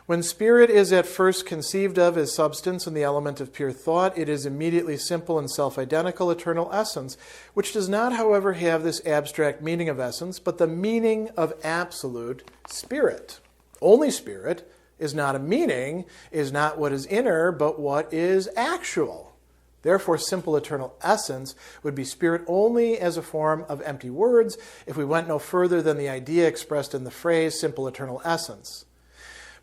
When spirit is at first conceived of as substance in the element of pure thought, it is immediately simple and self-identical eternal essence, which does not, however, have this abstract meaning of essence, but the meaning of absolute spirit. Only spirit is not a meaning, is not what is inner, but what is actual. Therefore, simple eternal essence would be spirit only as a form of empty words if we went no further than the idea expressed in the phrase simple eternal essence.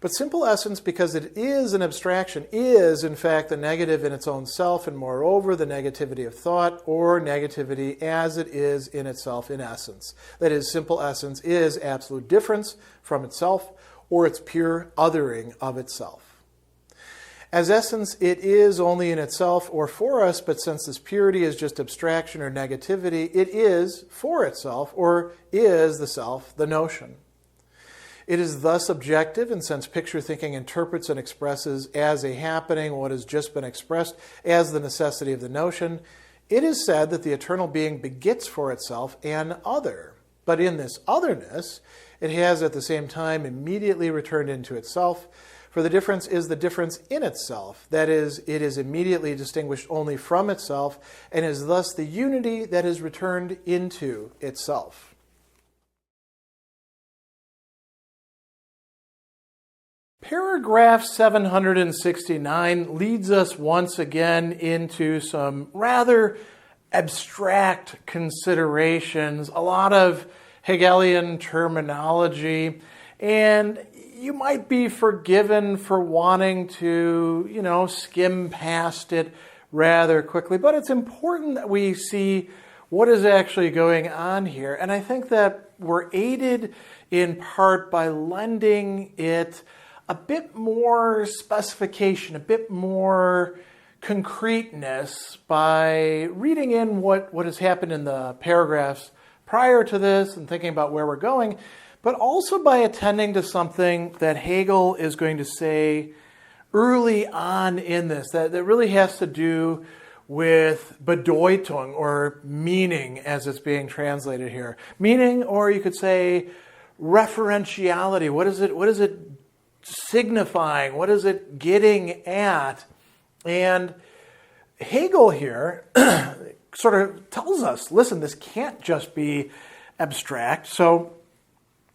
But simple essence, because it is an abstraction, is in fact the negative in its own self, and moreover the negativity of thought, or negativity as it is in itself in essence. That is, simple essence is absolute difference from itself, or its pure othering of itself. As essence, it is only in itself or for us, but since this purity is just abstraction or negativity, it is for itself, or is the self, the notion. It is thus objective, and since picture thinking interprets and expresses as a happening what has just been expressed as the necessity of the notion, it is said that the eternal being begets for itself an other. But in this otherness, it has at the same time immediately returned into itself, for the difference is the difference in itself. That is, it is immediately distinguished only from itself, and is thus the unity that is returned into itself. Paragraph 769 leads us once again into some rather abstract considerations, a lot of Hegelian terminology, and you might be forgiven for wanting to, skim past it rather quickly, but it's important that we see what is actually going on here, and I think that we're aided in part by lending it a bit more specification, a bit more concreteness by reading in what has happened in the paragraphs prior to this and thinking about where we're going, but also by attending to something that Hegel is going to say early on in this that really has to do with Bedeutung, or meaning as it's being translated here. Meaning, or you could say referentiality. What is it signifying? What is it getting at? And Hegel here sort of tells us, listen, this can't just be abstract. So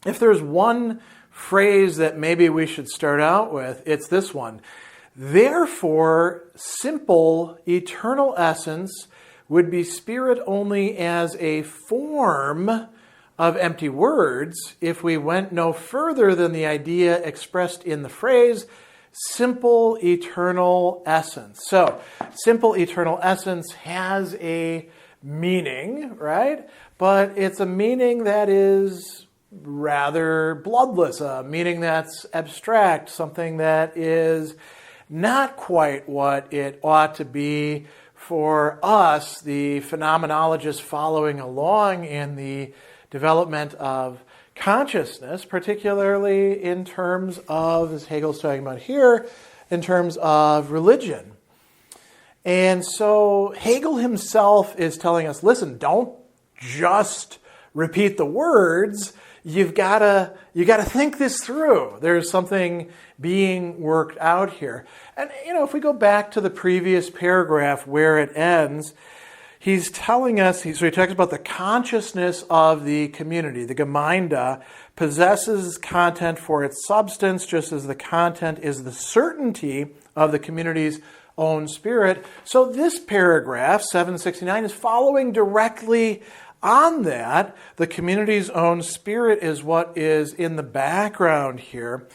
if there's one phrase that maybe we should start out with, it's this one. Therefore, simple eternal essence would be spirit only as a form of empty words if we went no further than the idea expressed in the phrase simple eternal essence. So, simple eternal essence has a meaning, right? But it's a meaning that is rather bloodless, a meaning that's abstract, something that is not quite what it ought to be for us, the phenomenologists following along in the development of consciousness, particularly in terms of, as Hegel's talking about here, in terms of religion. And so Hegel himself is telling us, listen, don't just repeat the words. You gotta think this through. There's something being worked out here. And if we go back to the previous paragraph where it ends, he's telling us, so he talks about the consciousness of the community. The Gemeinde possesses content for its substance, just as the content is the certainty of the community's own spirit. So this paragraph, 769, is following directly on that. The community's own spirit is what is in the background here.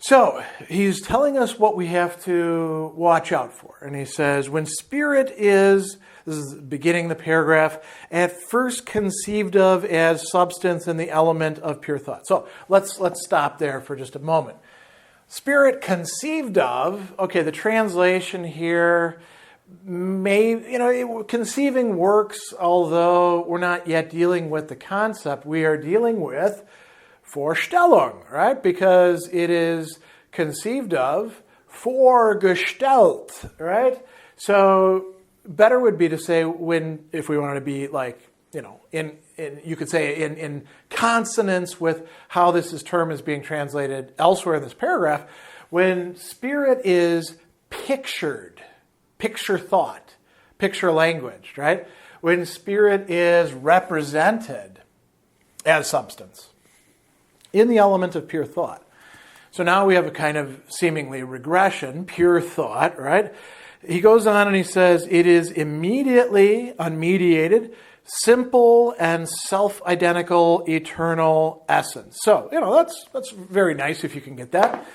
So he's telling us what we have to watch out for. And he says, when spirit is, this is beginning the paragraph, at first conceived of as substance in the element of pure thought. So let's stop there for just a moment. Spirit conceived of, okay, the translation here conceiving works, although we're not yet dealing with the concept. We are dealing with Vorstellung, right? Because it is conceived of, vorgestellt, right? So better would be to say if we wanted to be like you could say in consonance with how this term is being translated elsewhere in this paragraph, when spirit is pictured, picture thought, picture language, right? When spirit is represented as substance in the element of pure thought. So now we have a kind of seemingly regression, pure thought, right? He goes on and he says, it is immediately unmediated, simple and self-identical eternal essence. So, that's very nice if you can get that.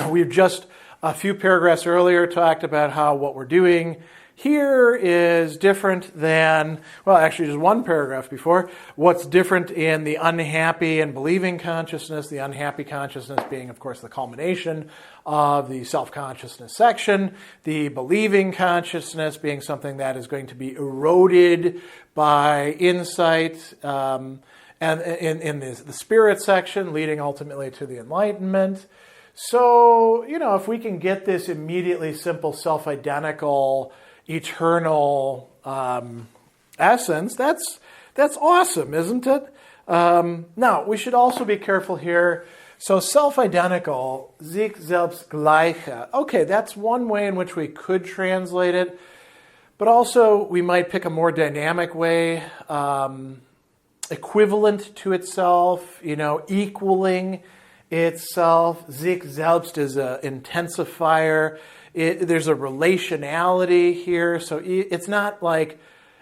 We've just a few paragraphs earlier talked about how what we're doing here is different than, well, actually just one paragraph before, what's different in the unhappy and believing consciousness, the unhappy consciousness being, of course, the culmination of the self-consciousness section, the believing consciousness being something that is going to be eroded by insight, and in the spirit section, leading ultimately to the enlightenment. So, if we can get this immediately simple, self-identical, eternal essence, that's awesome, isn't it? Now, we should also be careful here. So self-identical, sich selbst gleiche. Okay, that's one way in which we could translate it. But also, we might pick a more dynamic way, equivalent to itself, equaling itself. Sich selbst is an intensifier. There's a relationality here. So it's not like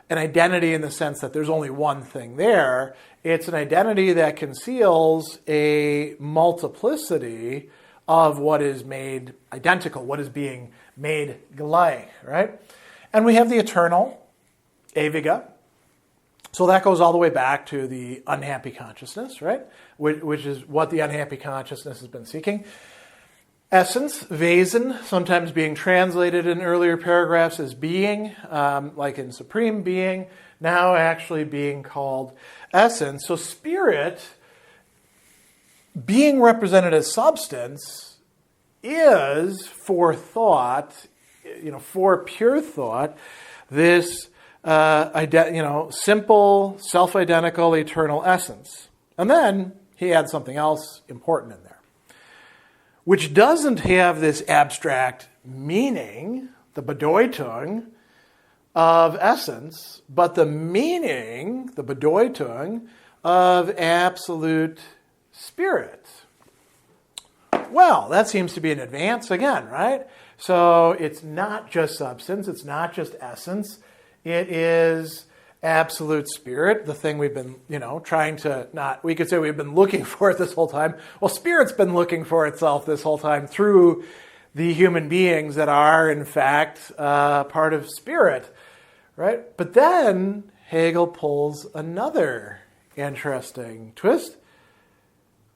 an identity in the sense that there's only one thing there. It's an identity that conceals a multiplicity of what is made identical, what is being made gleich, right? And we have the eternal, ewige. So that goes all the way back to the unhappy consciousness, right? Which is what the unhappy consciousness has been seeking. Essence, Wesen, sometimes being translated in earlier paragraphs as being, like in supreme being, now actually being called essence. So spirit, being represented as substance, is for thought, for pure thought, this simple, self-identical, eternal essence. And then he adds something else important in there, which doesn't have this abstract meaning, the Bedeutung of essence, but the meaning, the Bedeutung of absolute spirit. Well, that seems to be an advance again, right? So it's not just substance, it's not just essence, it is absolute spirit, the thing we've been, we could say we've been looking for it this whole time. Well, spirit's been looking for itself this whole time through the human beings that are, in fact, part of spirit, right? But then Hegel pulls another interesting twist.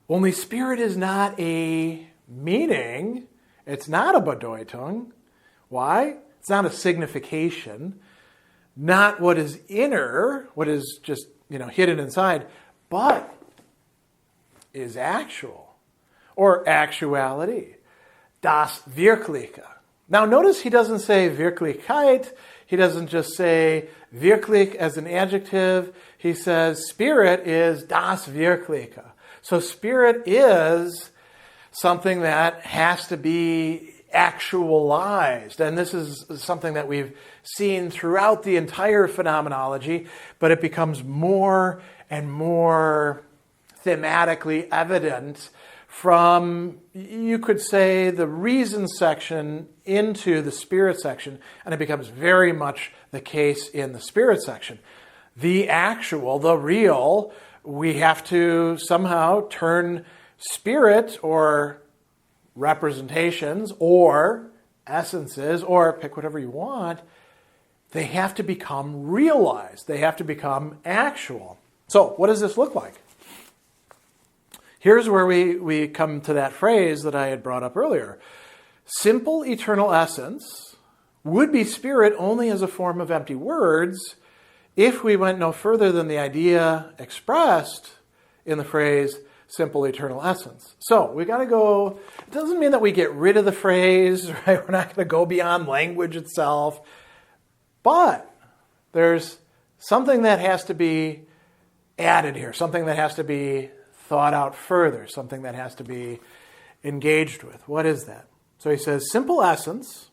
Only spirit is not a meaning. It's not a Bedeutung. Why? It's not a signification. Not what is inner, what is just, hidden inside, but is actual, or actuality. Das Wirkliche. Now notice he doesn't say Wirklichkeit, he doesn't just say wirklich as an adjective, he says spirit is das Wirkliche. So spirit is something that has to be actualized. And this is something that we've seen throughout the entire phenomenology, but it becomes more and more thematically evident from, you could say, the reason section into the spirit section, and it becomes very much the case in the spirit section. The actual, the real, we have to somehow turn spirit or representations or essences, or pick whatever you want, they have to become realized. They have to become actual. So what does this look like? Here's where we come to that phrase that I had brought up earlier. Simple eternal essence would be spirit only as a form of empty words if we went no further than the idea expressed in the phrase simple eternal essence. So we got to go, it doesn't mean that we get rid of the phrase, right? We're not going to go beyond language itself, but there's something that has to be added here, something that has to be thought out further, something that has to be engaged with. What is that? So he says, simple essence,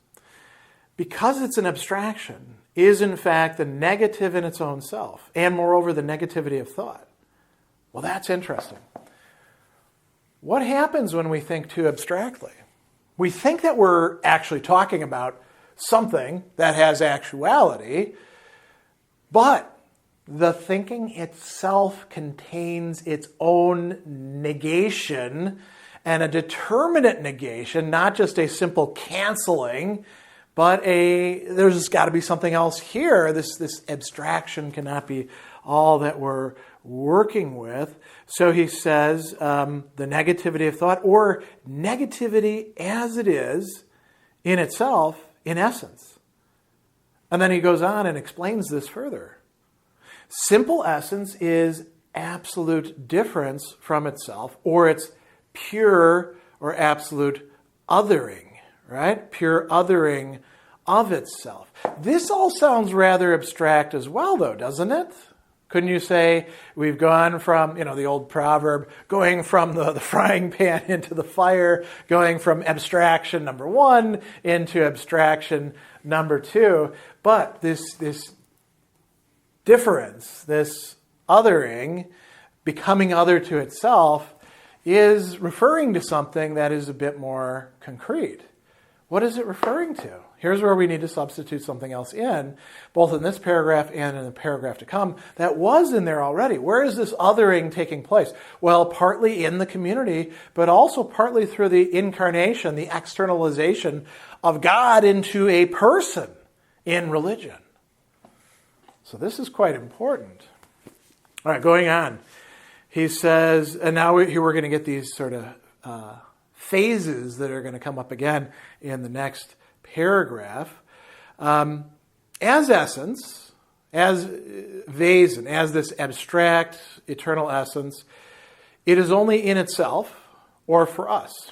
because it's an abstraction, is in fact the negative in its own self, and moreover the negativity of thought. Well, that's interesting. What happens when we think too abstractly? We think that we're actually talking about something that has actuality, but the thinking itself contains its own negation, and a determinate negation, not just a simple canceling, but there's got to be something else here. This abstraction cannot be all that we're working with. So he says the negativity of thought, or negativity as it is in itself, in essence. And then he goes on and explains this further. Simple essence is absolute difference from itself, or it's pure or absolute othering, right? Pure othering of itself. This all sounds rather abstract as well, though, doesn't it? Couldn't you say we've gone from, the old proverb, going from the frying pan into the fire, going from abstraction number one into abstraction number two. But this difference, this othering, becoming other to itself, is referring to something that is a bit more concrete. What is it referring to? Here's where we need to substitute something else in, both in this paragraph and in the paragraph to come, that was in there already. Where is this othering taking place? Well, partly in the community, but also partly through the incarnation, the externalization of God into a person in religion. So this is quite important. All right, going on. He says, and now here we're going to get these sort of phases that are going to come up again in the next paragraph. As essence, as Wesen, as this abstract, eternal essence, it is only in itself or for us.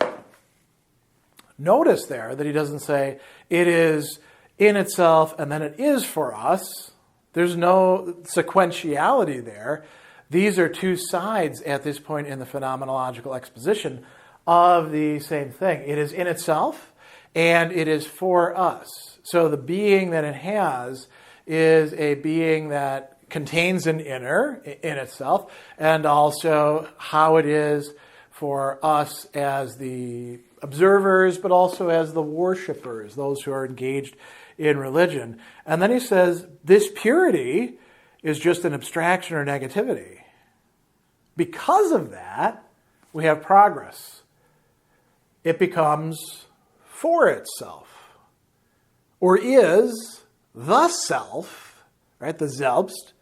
Notice there that he doesn't say it is in itself and then it is for us. There's no sequentiality there. These are two sides at this point in the phenomenological exposition of the same thing. It is in itself and it is for us. So the being that it has is a being that contains an inner in itself, and also how it is for us as the observers, but also as the worshipers, those who are engaged in religion. And then he says this purity is just an abstraction or negativity. Because of that, we have progress. It becomes for itself, or is the self, right? The selbst.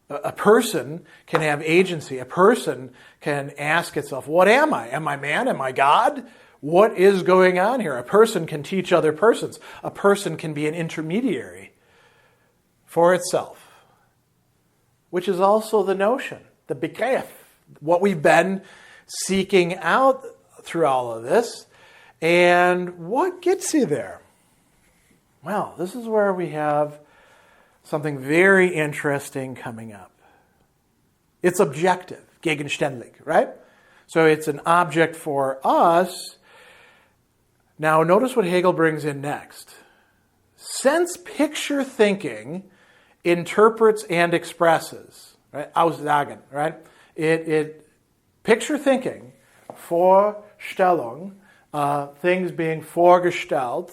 A person can have agency. A person can ask itself, what am I? Am I man? Am I God? What is going on here? A person can teach other persons. A person can be an intermediary for itself, which is also the notion, the Begriff, what we've been seeking out through all of this. And what gets you there? Well, this is where we have something very interesting coming up. It's objective, gegenständlich, right? So it's an object for us. Now notice what Hegel brings in next. Since picture thinking interprets and expresses, right? Aussagen, right? It picture thinking, Vorstellung, things being vorgestellt.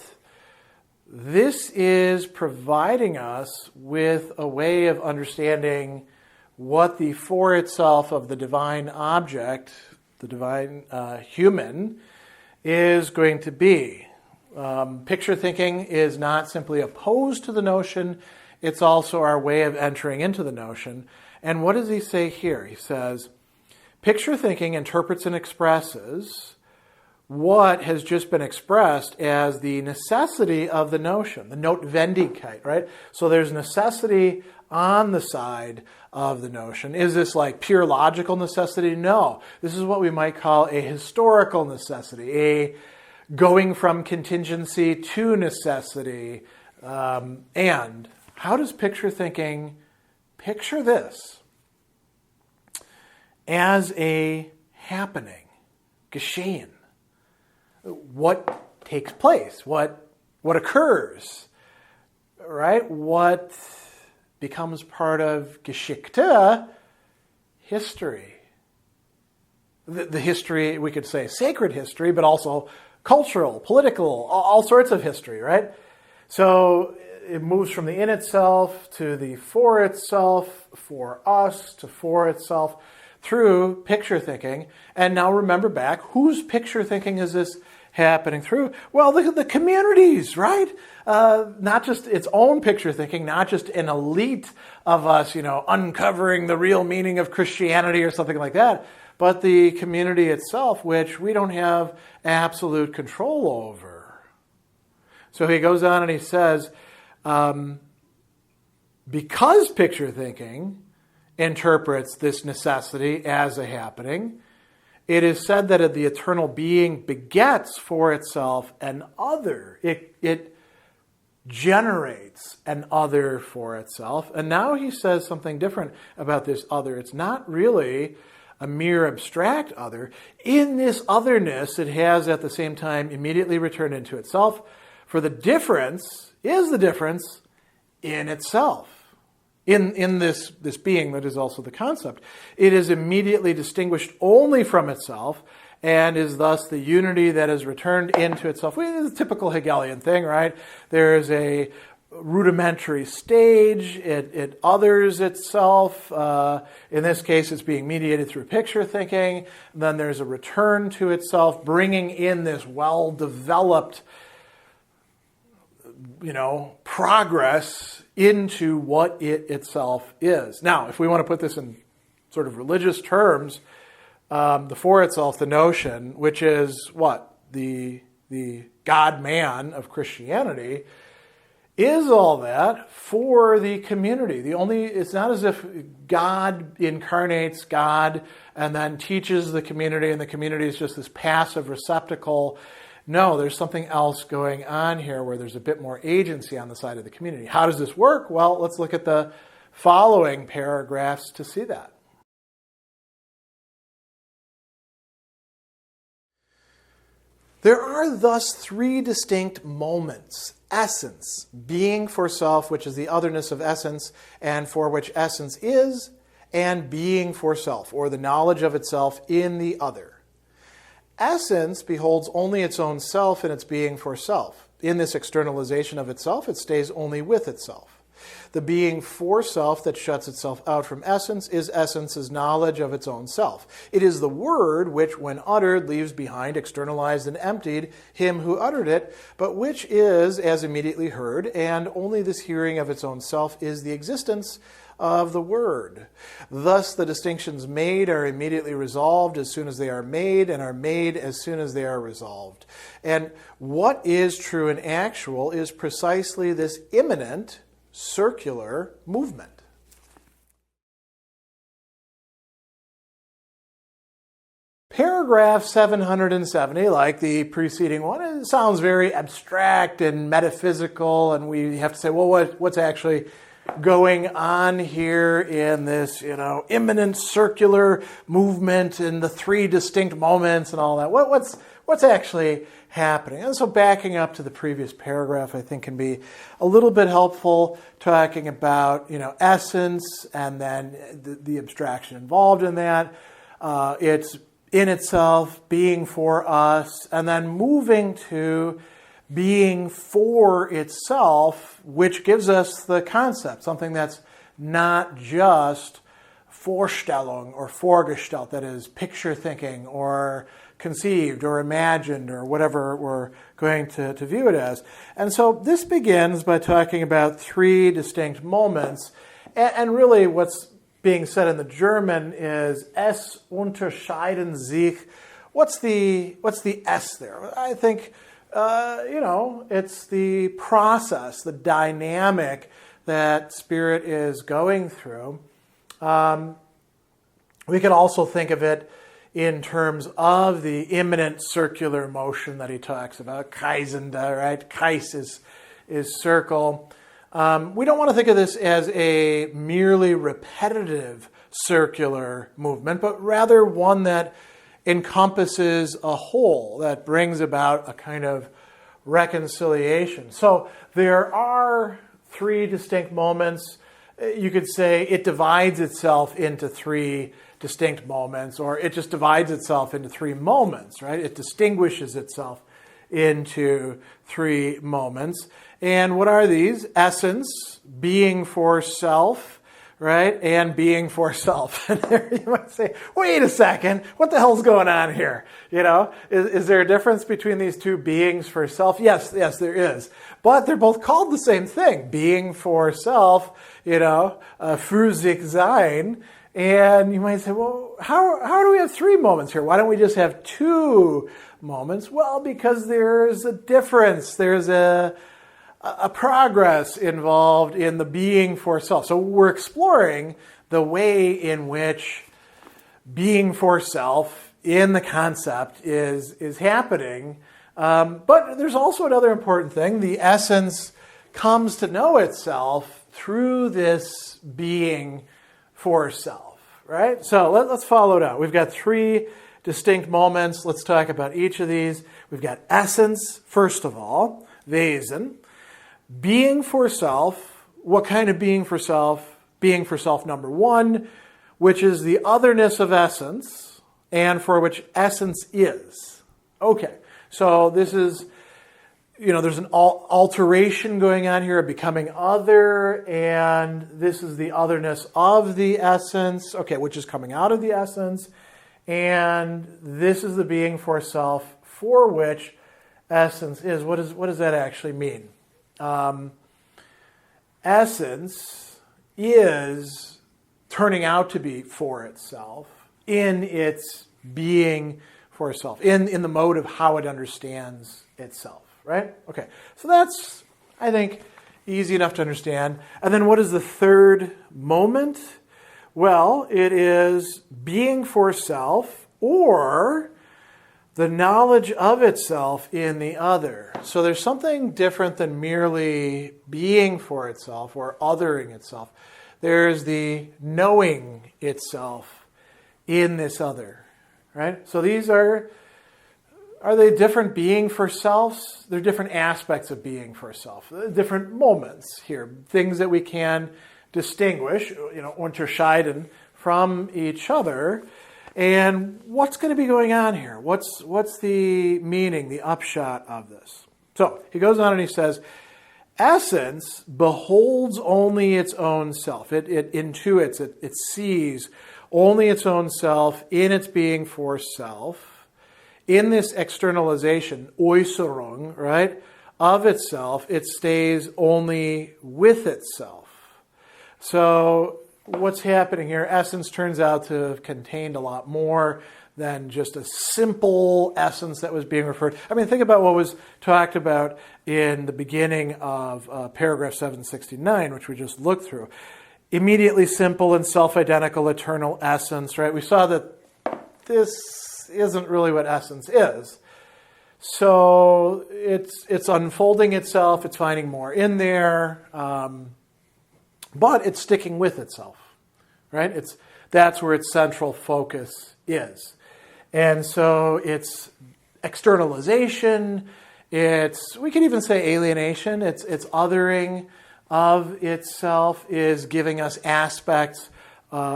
This is providing us with a way of understanding what the for itself of the divine object, the divine human, is going to be. Picture thinking is not simply opposed to the notion, it's also our way of entering into the notion. And what does he say here? He says, picture thinking interprets and expresses what has just been expressed as the necessity of the notion, the Notwendigkeit, right? So there's necessity on the side of the notion. Is this like pure logical necessity? No. This is what we might call a historical necessity, a going from contingency to necessity. And how does picture thinking picture this as a happening, geschehen. What takes place? What occurs? Right? What becomes part of Geschichte, history. The history, we could say sacred history, but also cultural, political, all sorts of history, right? So it moves from the in itself to the for itself, for us, to for itself, through picture thinking. And now remember back, whose picture thinking is this happening through? Well, look at the communities, right? Not just its own picture thinking, not just an elite of us, uncovering the real meaning of Christianity or something like that, but the community itself, which we don't have absolute control over. So he goes on and he says, because picture thinking interprets this necessity as a happening, it is said that the eternal being begets for itself an other. It generates an other for itself. And now he says something different about this other. It's not really a mere abstract other. In this otherness, it has at the same time immediately returned into itself. For the difference is the difference in itself. In this being that is also the concept. It is immediately distinguished only from itself and is thus the unity that is returned into itself. It's a typical Hegelian thing, right? There is a rudimentary stage. It others itself. In this case, it's being mediated through picture thinking. Then there's a return to itself, bringing in this well-developed progress into what it itself is. Now, if we want to put this in sort of religious terms, the for itself, the notion, which is what? The God-man of Christianity, is all that for the community. It's not as if God incarnates God and then teaches the community, and the community is just this passive receptacle. No, there's something else going on here where there's a bit more agency on the side of the community. How does this work? Well, let's look at the following paragraphs to see that. There are thus three distinct moments: essence, being for self, which is the otherness of essence, and for which essence is, and being for self, or the knowledge of itself in the other. Essence beholds only its own self in its being for self. In this externalization of itself, it stays only with itself. The being for self that shuts itself out from essence is essence's knowledge of its own self. It is the word which, when uttered, leaves behind, externalized and emptied, him who uttered it, but which is as immediately heard, and only this hearing of its own self is the existence of the word. Thus, the distinctions made are immediately resolved as soon as they are made, and are made as soon as they are resolved. And what is true and actual is precisely this immanent, circular movement. Paragraph 770, like the preceding one, it sounds very abstract and metaphysical, and we have to say, well, what's actually going on here in this, immanent circular movement and the three distinct moments and all that? What's actually happening? And so backing up to the previous paragraph, I think, can be a little bit helpful, talking about, essence and then the abstraction involved in that. It's in itself, being for us, and then moving to being for itself, which gives us the concept, something that's not just Vorstellung or Vorgestellt, that is picture thinking or conceived or imagined or whatever we're going to view it as. And so this begins by talking about three distinct moments. And really what's being said in the German is es unterscheiden sich. What's the S there? I think it's the process, the dynamic that spirit is going through. We can also think of it in terms of the immanent circular motion that he talks about, kreisende, right? Kreis is circle. We don't want to think of this as a merely repetitive circular movement, but rather one that encompasses a whole, that brings about a kind of reconciliation. So there are three distinct moments. You could say it divides itself into three distinct moments, or it just divides itself into three moments, right? It distinguishes itself into three moments. And what are these? Essence, being for self, right? And being for self. And there you might say, wait a second, what the hell's going on here? You know, is there a difference between these two beings for self? Yes, there is. But they're both called the same thing, being for self, für sich sein. And you might say, well, how do we have three moments here? Why don't we just have two moments? Well, because there's a difference. There's a progress involved in the being for self. So we're exploring the way in which being for self in the concept is happening. But there's also another important thing. The essence comes to know itself through this being for self, right? So let's follow it out. We've got three distinct moments. Let's talk about each of these. We've got essence, first of all, Wesen. Being for self. What kind of being for self? Being for self number one, which is the otherness of essence, and for which essence is. Okay, so this is, there's an alteration going on here of becoming other, and this is the otherness of the essence, okay, which is coming out of the essence, and this is the being for self for which essence is. What does that actually mean? Essence is turning out to be for itself in its being for itself, in the mode of how it understands itself, right? Okay, so that's, I think, easy enough to understand. And then what is the third moment? Well, it is being for self or the knowledge of itself in the other. So there's something different than merely being for itself or othering itself. There's the knowing itself in this other, right? So these are they different being for selves? They're different aspects of being for self, different moments here, things that we can distinguish, unterscheiden from each other. And what's going to be going on here? What's the meaning, the upshot of this? So he goes on and he says, essence beholds only its own self. It intuits, it sees only its own self in its being for self. In this externalization, Äußerung, right, of itself, it stays only with itself. So what's happening here? Essence turns out to have contained a lot more than just a simple essence that was being referred. I mean, think about what was talked about in the beginning of paragraph 769, which we just looked through. Immediately simple and self-identical eternal essence, right? We saw that this isn't really what essence is. So it's unfolding itself, it's finding more in there, but it's sticking with itself, right? That's where its central focus is. And so it's externalization, we could even say alienation, it's othering of itself is giving us aspects,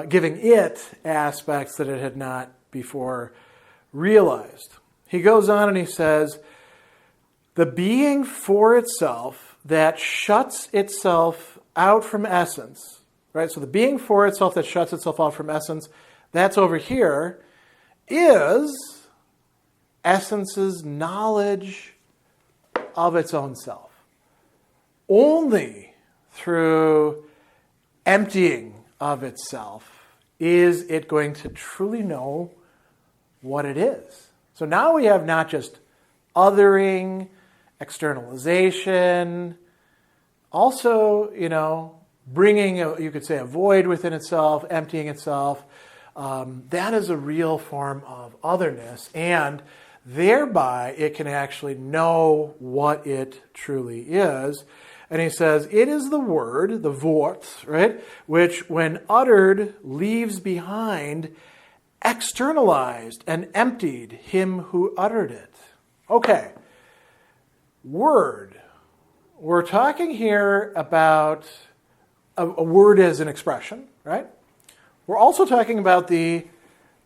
giving it aspects that it had not before realized. He goes on and he says, the being for itself that shuts itself out from essence, right? So the being for itself that shuts itself out from essence, that's over here, is essence's knowledge of its own self. Only through emptying of itself is it going to truly know what it is. So now we have not just othering, externalization, also, bringing, you could say, a void within itself, emptying itself. That is a real form of otherness, and thereby it can actually know what it truly is. And he says, it is the word, the Wort, right, which when uttered leaves behind externalized and emptied him who uttered it. Okay, word. We're talking here about a word as an expression, right? We're also talking about the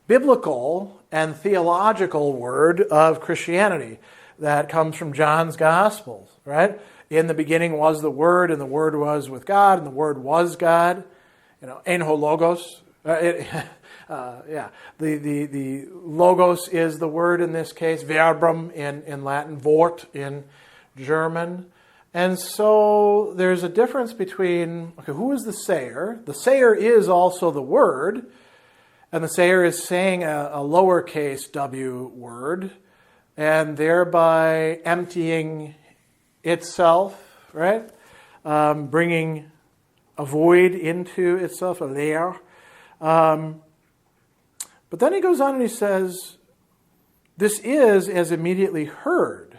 biblical and theological word of Christianity that comes from John's Gospels, right? In the beginning was the Word, and the Word was with God, and the Word was God. En ho logos. The logos is the word in this case, verbum in Latin, Wort in German. And so there's a difference between, who is the sayer? The sayer is also the word, and the sayer is saying a lowercase w word, and thereby emptying itself, right? Bringing a void into itself, a leer. But then he goes on and he says, this is as immediately heard.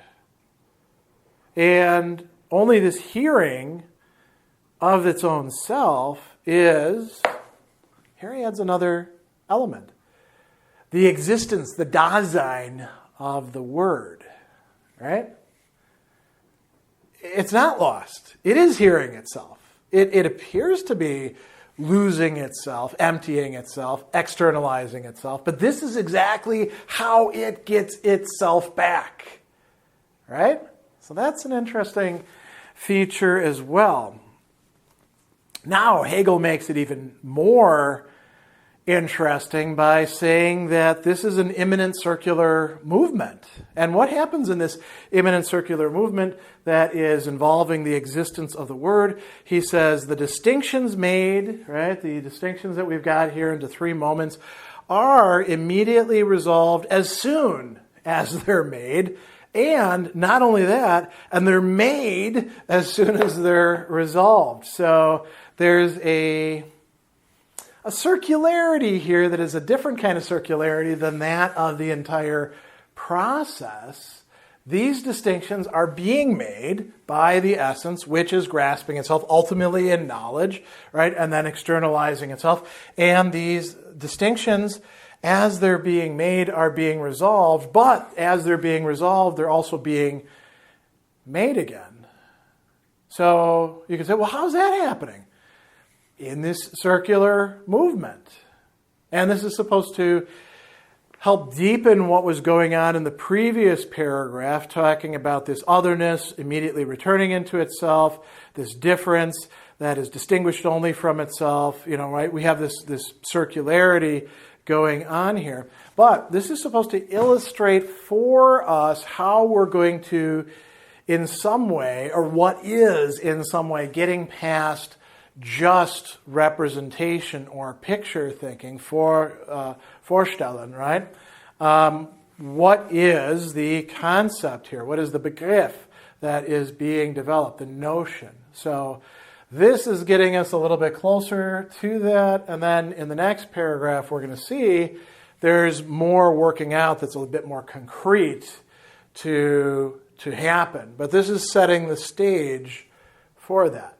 And only this hearing of its own self is, here he adds another element, the existence, the Dasein of the word, right? It's not lost. It is hearing itself. It appears to be losing itself, emptying itself, externalizing itself. But this is exactly how it gets itself back, right? So that's an interesting feature as well. Now, Hegel makes it even more interesting by saying that this is an immanent circular movement. And what happens in this immanent circular movement that is involving the existence of the word? He says the distinctions made, right, the distinctions that we've got here into three moments are immediately resolved as soon as they're made. And not only that, and they're made as soon as they're resolved. So there's a circularity here that is a different kind of circularity than that of the entire process. These distinctions are being made by the essence, which is grasping itself ultimately in knowledge, right, and then externalizing itself. And these distinctions, as they're being made, are being resolved, but as they're being resolved, they're also being made again. So you can say, well, how's that happening? In this circular movement. And this is supposed to help deepen what was going on in the previous paragraph, talking about this otherness immediately returning into itself, this difference that is distinguished only from itself, right? We have this circularity going on here. But this is supposed to illustrate for us how we're going to, in some way, or what is in some way, getting past just representation or picture thinking, Vorstellen, right? What is the concept here? What is the Begriff that is being developed, the notion? So this is getting us a little bit closer to that. And then in the next paragraph, we're going to see there's more working out that's a little bit more concrete to happen. But this is setting the stage for that.